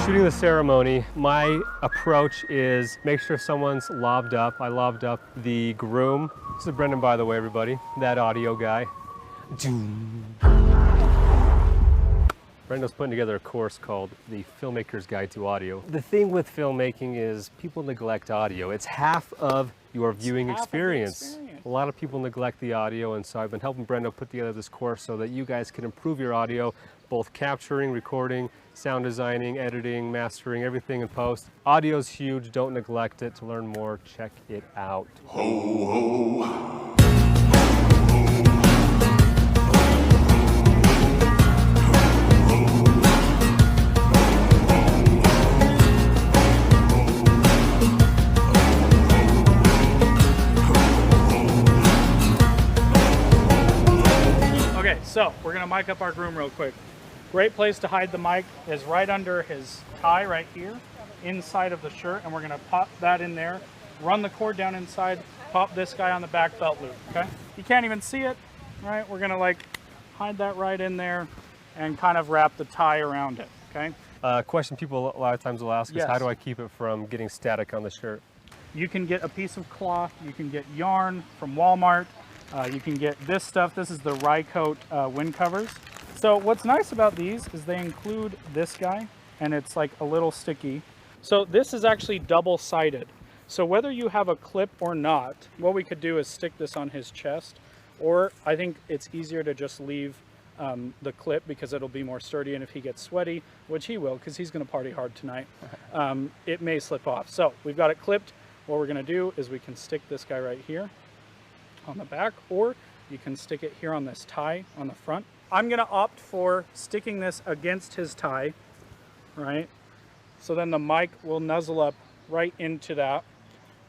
shooting the ceremony, my approach is make sure someone's lobbed up. I lobbed up the groom. This is Brendan, by the way, everybody, that audio guy. Brendan's putting together a course called The Filmmaker's Guide to Audio. The thing with filmmaking is people neglect audio. It's half of your viewing experience. A lot of people neglect the audio, and so I've been helping Brenda put together this course so that you guys can improve your audio, both capturing, recording, sound designing, editing, mastering, everything in post. Audio's huge, don't neglect it. To learn more, check it out. Ho, ho. Okay, so we're gonna mic up our groom real quick. Great place to hide the mic is right under his tie right here, inside of the shirt, and we're gonna pop that in there, run the cord down inside, pop this guy on the back belt loop, okay? You can't even see it, right? We're gonna like hide that right in there and kind of wrap the tie around it, okay? Question people a lot of times will ask is, Yes. how do I keep it from getting static on the shirt? You can get a piece of cloth, you can get yarn from Walmart, you can get this stuff. This is the Rycoat wind covers. So what's nice about these is they include this guy, and it's like a little sticky. So this is actually double-sided. So whether you have a clip or not, what we could do is stick this on his chest, or I think it's easier to just leave the clip because it'll be more sturdy, and if he gets sweaty, which he will because he's going to party hard tonight, it may slip off. So we've got it clipped. What we're going to do is we can stick this guy right here on the back, or you can stick it here on this tie on the front. I'm going to opt for sticking this against his tie, right? So then the mic will nuzzle up right into that.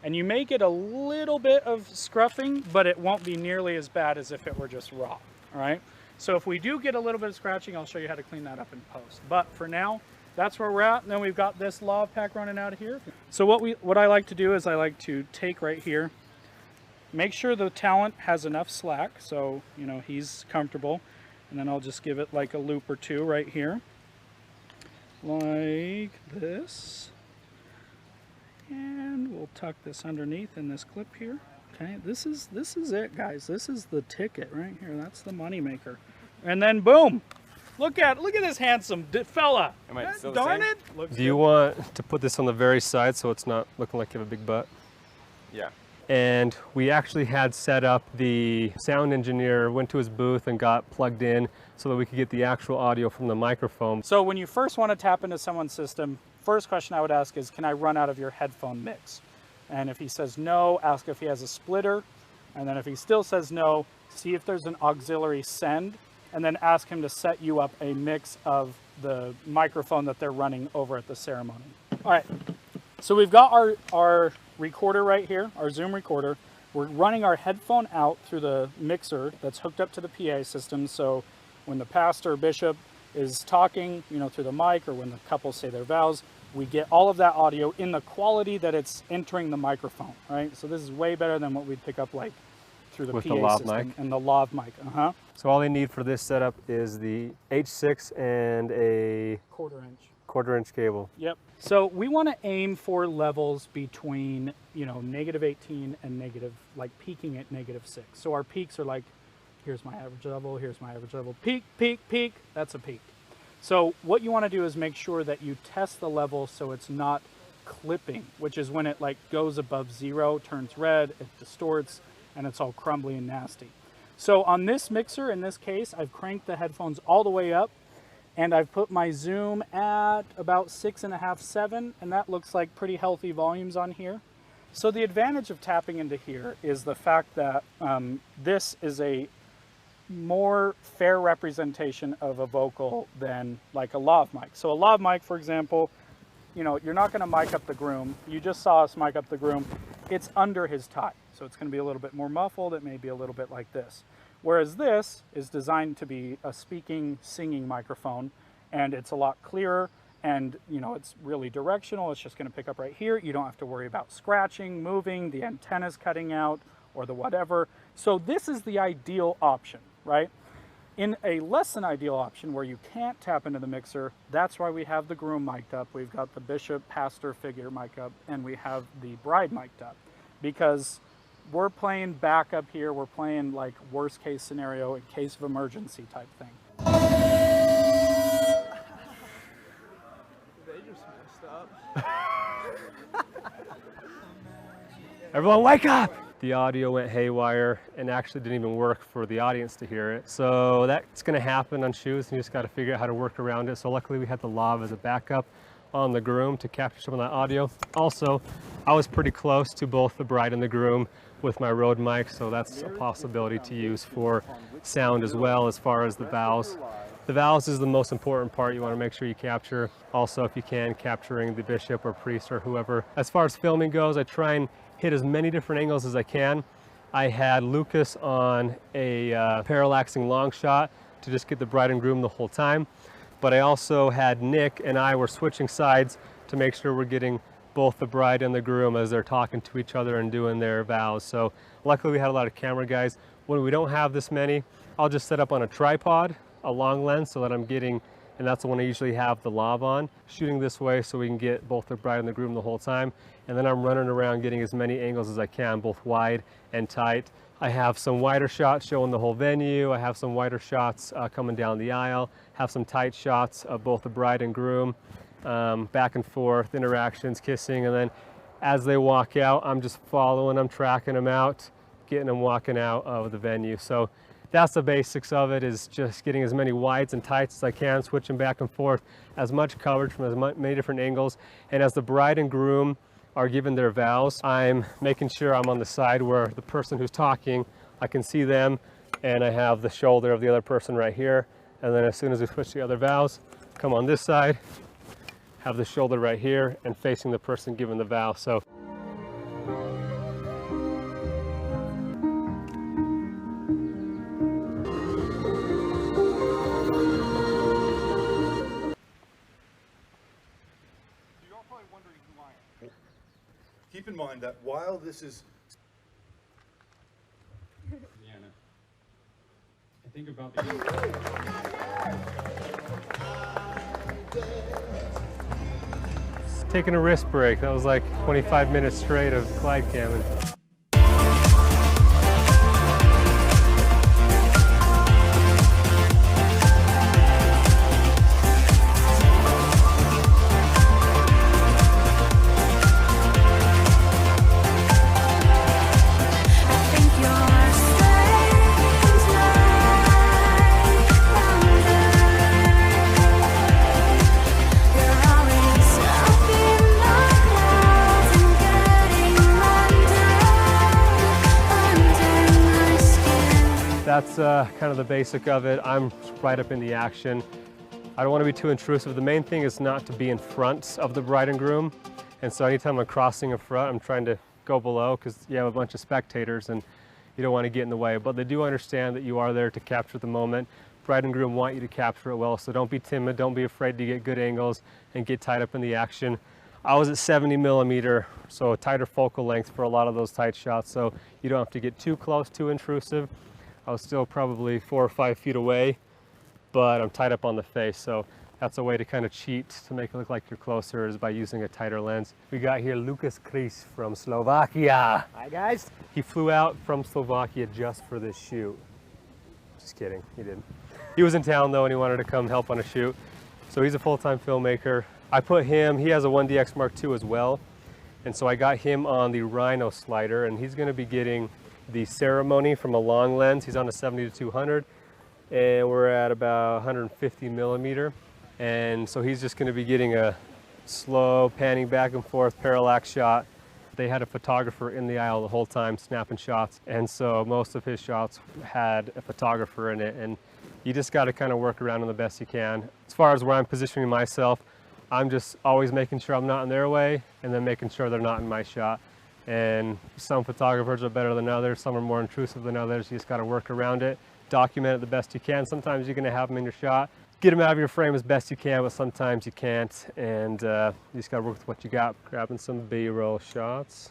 And you may get a little bit of scruffing, but it won't be nearly as bad as if it were just raw, all right? So if we do get a little bit of scratching, I'll show you how to clean that up in post. But for now, that's where we're at. And then we've got this lav pack running out of here. So what I like to do is I like to take right here, make sure the talent has enough slack so you know he's comfortable, and then I'll just give it like a loop or two right here, like this, and we'll tuck this underneath in this clip here. Okay, this is it, guys. This is the ticket right here. That's the money maker. And then boom. Look at this handsome fella. Darn it. Do you want to put this on the very side so it's not looking like you have a big butt? Yeah. And we actually had set up, the sound engineer went to his booth and got plugged in so that we could get the actual audio from the microphone. So when you first want to tap into someone's system, first question I would ask is, can I run out of your headphone mix? And if he says no, ask if he has a splitter. And then if he still says no, see if there's an auxiliary send, and then ask him to set you up a mix of the microphone that they're running over at the ceremony. All right, so we've got our recorder right here, our Zoom recorder. We're running our headphone out through the mixer that's hooked up to the PA system. So when the pastor or bishop is talking, you know, through the mic, or when the couples say their vows, we get all of that audio in the quality that it's entering the microphone, right? So this is way better than what we'd pick up like through the With PA the lav system mic? and the lav mic. So all they need for this setup is the H6 and a quarter-inch cable. Yep. So we want to aim for levels between, you know, -18 and like peaking at -6. So our peaks are like, here's my average level, here's my average level, peak, peak, peak, that's a peak. So what you want to do is make sure that you test the level so it's not clipping, which is when it like goes above 0, turns red, it distorts, and it's all crumbly and nasty. So on this mixer, in this case, I've cranked the headphones all the way up, and I've put my zoom at about 6.5, 7, and that looks like pretty healthy volumes on here. So the advantage of tapping into here is the fact that this is a more fair representation of a vocal than like a lav mic. So a lav mic, for example, you know, you're not going to mic up the groom. You just saw us mic up the groom. It's under his tie. So it's going to be a little bit more muffled. It may be a little bit like this. Whereas this is designed to be a speaking, singing microphone, and it's a lot clearer, and you know, it's really directional. It's just going to pick up right here. You don't have to worry about scratching, moving, the antennas cutting out, or the whatever. So this is the ideal option, right? In a less than ideal option where you can't tap into the mixer, that's why we have the groom mic'd up, we've got the bishop pastor figure mic up, and we have the bride mic'd up. Because we're playing backup here, we're playing like worst case scenario, in case of emergency type thing. They just messed up. Everyone wake up! The audio went haywire and actually didn't even work for the audience to hear it. So that's gonna happen on shoots, and you just gotta figure out how to work around it. So luckily we had the lav as a backup on the groom to capture some of that audio. Also, I was pretty close to both the bride and the groom with my Rode mic, so that's a possibility to use for sound as well as far as the vows. The vows is the most important part you want to make sure you capture. Also, if you can, capturing the bishop or priest or whoever. As far as filming goes, I try and hit as many different angles as I can. I had Lucas on a parallaxing long shot to just get the bride and groom the whole time. But I also had Nick and I were switching sides to make sure we're getting both the bride and the groom as they're talking to each other and doing their vows. So luckily we had a lot of camera guys. When we don't have this many, I'll just set up on a tripod, a long lens, so that I'm getting, and that's the one I usually have the lav on, shooting this way so we can get both the bride and the groom the whole time. And then I'm running around getting as many angles as I can, both wide and tight. I have some wider shots showing the whole venue. I have some wider shots coming down the aisle, have some tight shots of both the bride and groom, back and forth, interactions, kissing, and then as they walk out, I'm just following them, tracking them out, getting them walking out of the venue. So that's the basics of it, is just getting as many wides and tights as I can, switching back and forth, as much coverage from as many different angles. And as the bride and groom are given their vows, I'm making sure I'm on the side where the person who's talking, I can see them, and I have the shoulder of the other person right here. And then as soon as we switch the other vows, come on this side, have the shoulder right here and facing the person giving the vow. So Keep in mind that while this is I think about the taking a wrist break. That was like 25 minutes straight of glide camming. That's kind of the basic of it. I'm right up in the action. I don't want to be too intrusive. The main thing is not to be in front of the bride and groom. And so anytime I'm crossing in front, I'm trying to go below because you have a bunch of spectators and you don't want to get in the way. But they do understand that you are there to capture the moment. Bride and groom want you to capture it well, so don't be timid, don't be afraid to get good angles and get tied up in the action. I was at 70 millimeter, so a tighter focal length for a lot of those tight shots, so you don't have to get too close, too intrusive. I was still probably 4 or 5 feet away, but I'm tied up on the face, so that's a way to kind of cheat to make it look like you're closer, is by using a tighter lens. We got here Lucas Kris from Slovakia. Hi guys. He flew out from Slovakia just for this shoot. Just kidding, he didn't. He was in town though and he wanted to come help on a shoot. So he's a full-time filmmaker. I put him, he has a 1DX Mark II as well. And so I got him on the Rhino slider, and he's gonna be getting the ceremony from a long lens. He's on a 70 to 200 and we're at about 150 millimeter. And so he's just gonna be getting a slow panning back and forth parallax shot. They had a photographer in the aisle the whole time snapping shots. And so most of his shots had a photographer in it, and you just gotta kind of work around them the best you can. As far as where I'm positioning myself, I'm just always making sure I'm not in their way and then making sure they're not in my shot. And some photographers are better than others, some are more intrusive than others. You just gotta work around it, document it the best you can. Sometimes you're gonna have them in your shot, get them out of your frame as best you can, but sometimes you can't, and you just gotta work with what you got. Grabbing some B-roll shots.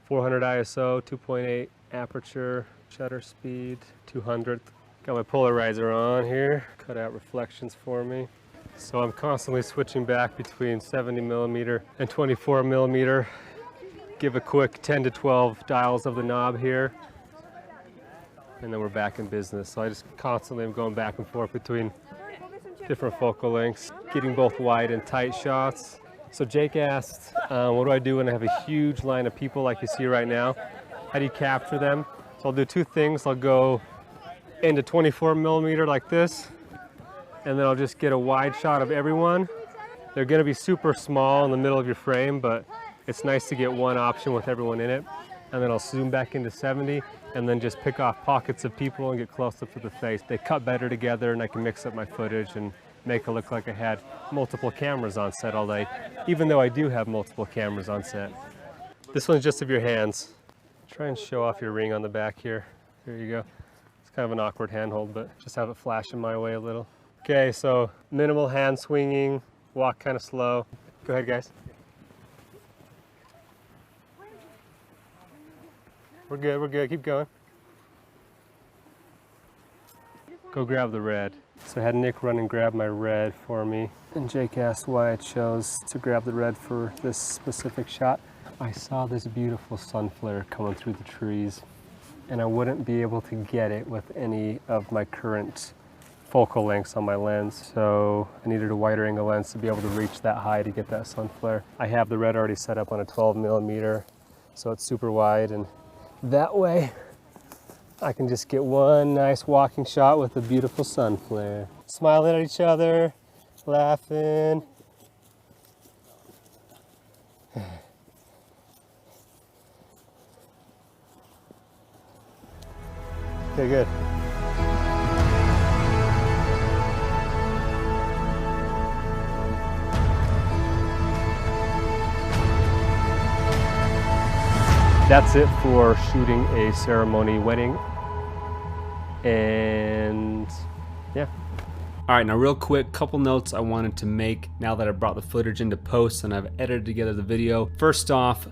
400 ISO, 2.8 aperture, shutter speed, 200th Got my polarizer on here, cut out reflections for me. So I'm constantly switching back between 70mm and 24mm. Give a quick 10 to 12 dials of the knob here, and then we're back in business. So I just constantly am going back and forth between different focal lengths, getting both wide and tight shots. So Jake asked, what do I do when I have a huge line of people like you see right now? How do you capture them? So I'll do two things. I'll go into 24mm like this, and then I'll just get a wide shot of everyone. They're gonna be super small in the middle of your frame, but it's nice to get one option with everyone in it. And then I'll zoom back into 70 and then just pick off pockets of people and get close up to the face. They cut better together, and I can mix up my footage and make it look like I had multiple cameras on set all day, even though I do have multiple cameras on set. This one's just of your hands. Try and show off your ring on the back here. There you go. It's kind of an awkward handhold, but just have it flash in my way a little. Okay, so minimal hand swinging, walk kind of slow. Go ahead, guys. We're good, keep going. Go grab the red. So I had Nick run and grab my red for me, and Jake asked why I chose to grab the red for this specific shot. I saw this beautiful sun flare coming through the trees, and I wouldn't be able to get it with any of my current focal lengths on my lens, so I needed a wider angle lens to be able to reach that high to get that sun flare. I have the red already set up on a 12mm, so it's super wide, and that way I can just get one nice walking shot with a beautiful sun flare. Smiling at each other, laughing. Okay, good. That's it for shooting a ceremony wedding. And yeah. All right, now real quick, couple notes I wanted to make now that I brought the footage into post and I've edited together the video. First off,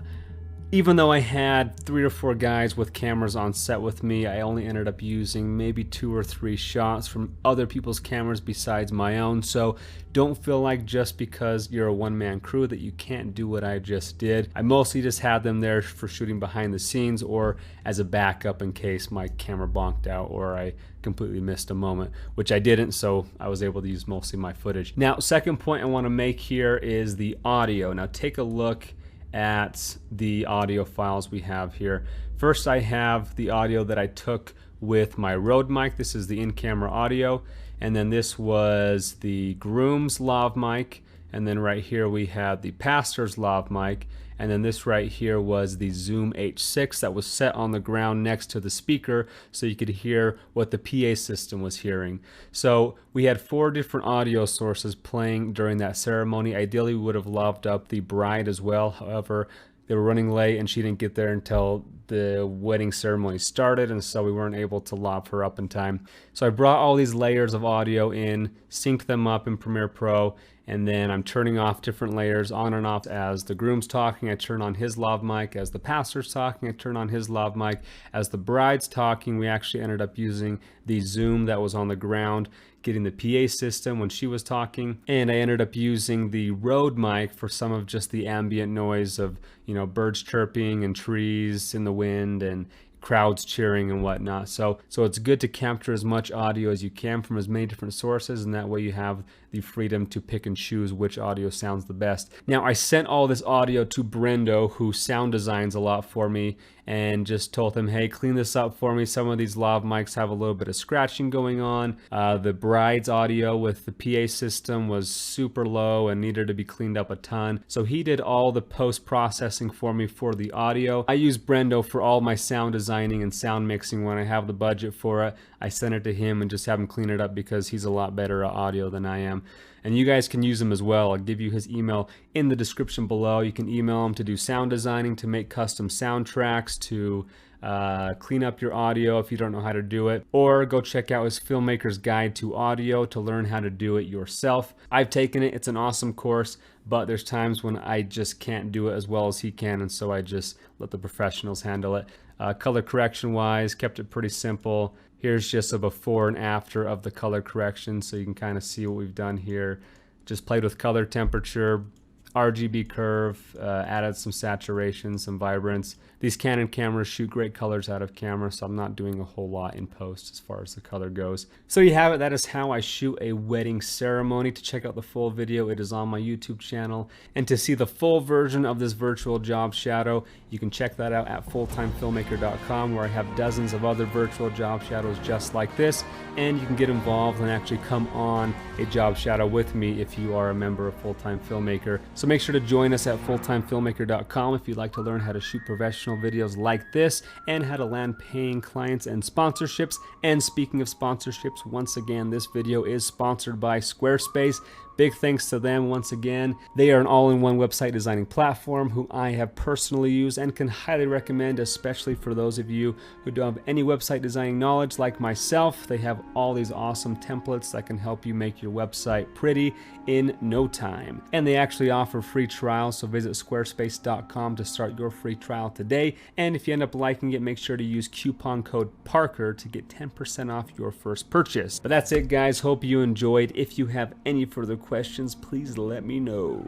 even though I had 3 or 4 guys with cameras on set with me, I only ended up using maybe 2 or 3 shots from other people's cameras besides my own. So don't feel like just because you're a one-man crew that you can't do what I just did. I mostly just had them there for shooting behind the scenes or as a backup in case my camera bonked out or I completely missed a moment, which I didn't, so I was able to use mostly my footage. Now, second point I want to make here is the audio. Now take a look at the audio files we have here. First, I have the audio that I took with my Rode mic. This is the in-camera audio, and then this was the groom's lav mic, and then right here we have the pastor's lav mic, and then this right here was the Zoom H6 that was set on the ground next to the speaker so you could hear what the PA system was hearing. So we had 4 different audio sources playing during that ceremony. Ideally we would have loved up the bride as well, however they were running late and she didn't get there until the wedding ceremony started, and so we weren't able to lob her up in time. So I brought all these layers of audio in, synced them up in Premiere Pro, and then I'm turning off different layers on and off. As the groom's talking, I turn on his lav mic. As the pastor's talking, I turn on his lav mic. As the bride's talking, we actually ended up using the Zoom that was on the ground, getting the PA system when she was talking, and I ended up using the Rode mic for some of just the ambient noise of, you know, birds chirping and trees in the wind and crowds cheering and whatnot. So it's good to capture as much audio as you can from as many different sources, and that way you have the freedom to pick and choose which audio sounds the best. Now, I sent all this audio to Brendo, who sound designs a lot for me, and just told him, hey, clean this up for me. Some of these lav mics have a little bit of scratching going on. The bride's audio with the PA system was super low and needed to be cleaned up a ton. So he did all the post-processing for me for the audio. I use Brendo for all my sound designing and sound mixing when I have the budget for it. I send it to him and just have him clean it up because he's a lot better at audio than I am. And you guys can use him as well. I'll give you his email in the description below. You can email him to do sound designing, to make custom soundtracks, to clean up your audio if you don't know how to do it, or go check out his Filmmaker's Guide to Audio to learn how to do it yourself. I've taken it. It's an awesome course, but there's times when I just can't do it as well as he can, and so I just let the professionals handle it. Color correction wise, kept it pretty simple. Here's just a before and after of the color correction, so you can kind of see what we've done here. Just played with color temperature, RGB curve, added some saturation, some vibrance. These Canon cameras shoot great colors out of camera, so I'm not doing a whole lot in post as far as the color goes. So you have it. That is how I shoot a wedding ceremony. To check out the full video, it is on my YouTube channel. And to see the full version of this virtual job shadow, you can check that out at fulltimefilmmaker.com, where I have dozens of other virtual job shadows just like this. And you can get involved and actually come on a job shadow with me if you are a member of Full-Time Filmmaker. So make sure to join us at fulltimefilmmaker.com if you'd like to learn how to shoot professional videos like this and how to land paying clients and sponsorships. And speaking of sponsorships, once again, this video is sponsored by Squarespace. Big thanks to them once again. They are an all-in-one website designing platform who I have personally used and can highly recommend, especially for those of you who don't have any website designing knowledge like myself. They have all these awesome templates that can help you make your website pretty in no time. And they actually offer free trials, so visit squarespace.com to start your free trial today. And if you end up liking it, make sure to use coupon code Parker to get 10% off your first purchase. But that's it, guys. Hope you enjoyed. If you have any further questions, please let me know.